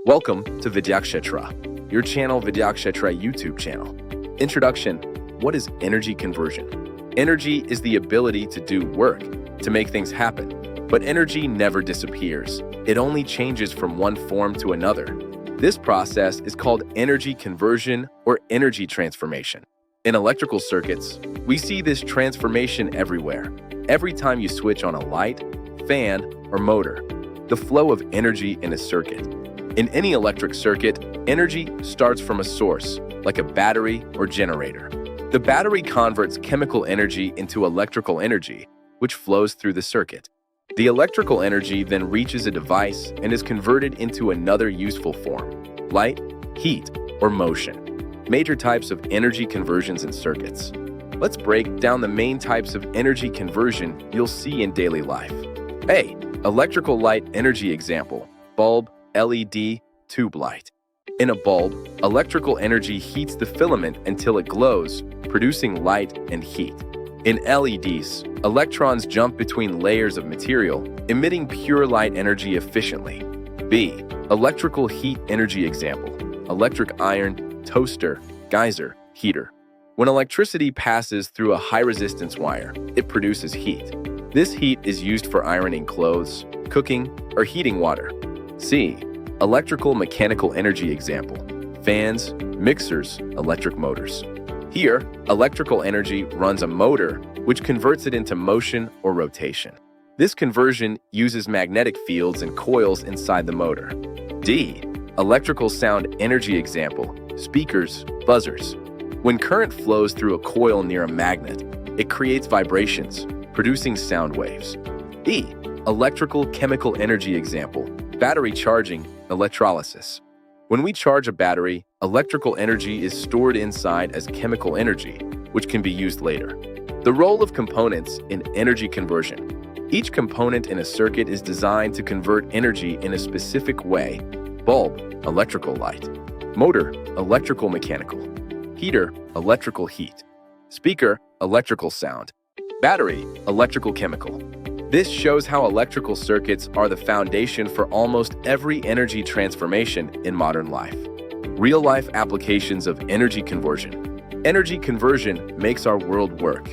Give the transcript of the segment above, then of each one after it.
Welcome to VidhyaKshetra, your channel VidhyaKshetra YouTube channel. Introduction: what is energy conversion? Energy is the ability to do work, to make things happen. But energy never disappears. It only changes from one form to another. This process is called energy conversion or energy transformation. In electrical circuits, we see this transformation everywhere. Every time you switch on a light, fan, or motor, the flow of energy in a circuit. In any electric circuit, energy starts from a source, like a battery or generator. The battery converts chemical energy into electrical energy, which flows through the circuit. The electrical energy then reaches a device and is converted into another useful form: light, heat, or motion. Major types of energy conversions in circuits. Let's break down the main types of energy conversion you'll see in daily life. A. Electrical light energy example: bulb, LED, tube light. In a bulb, electrical energy heats the filament until it glows, producing light and heat. In LEDs, electrons jump between layers of material, emitting pure light energy efficiently. B. Electrical heat energy example: electric iron, toaster, geyser, heater. When electricity passes through a high-resistance wire, it produces heat. This heat is used for ironing clothes, cooking, or heating water. C. Electrical mechanical energy example: fans, mixers, electric motors. Here, electrical energy runs a motor, which converts it into motion or rotation. This conversion uses magnetic fields and coils inside the motor. D. Electrical sound energy example: speakers, buzzers. When current flows through a coil near a magnet, it creates vibrations, producing sound waves. E. Electrical chemical energy example: battery charging, electrolysis. When we charge a battery, electrical energy is stored inside as chemical energy, which can be used later. The role of components in energy conversion. Each component in a circuit is designed to convert energy in a specific way: bulb, electrical light; motor, electrical mechanical; heater, electrical heat; speaker, electrical sound; battery, electrical chemical. This shows how electrical circuits are the foundation for almost every energy transformation in modern life. Real-life applications of energy conversion. Energy conversion makes our world work.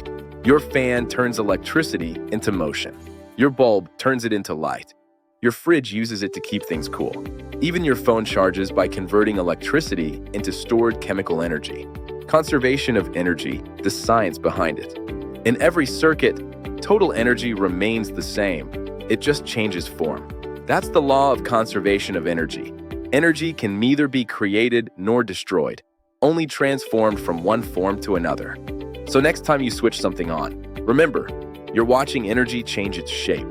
Your fan turns electricity into motion. Your bulb turns it into light. Your fridge uses it to keep things cool. Even your phone charges by converting electricity into stored chemical energy. Conservation of energy, the science behind it. In every circuit, total energy remains the same. It just changes form. That's the law of conservation of energy. Energy can neither be created nor destroyed, only transformed from one form to another. So next time you switch something on, remember, you're watching energy change its shape.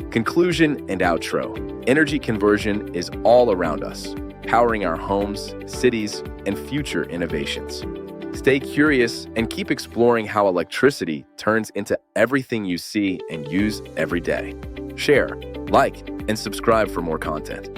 Conclusion and outro. Energy conversion is all around us, powering our homes, cities, and future innovations. Stay curious and keep exploring how electricity turns into everything you see and use every day. Share, like, and subscribe for more content.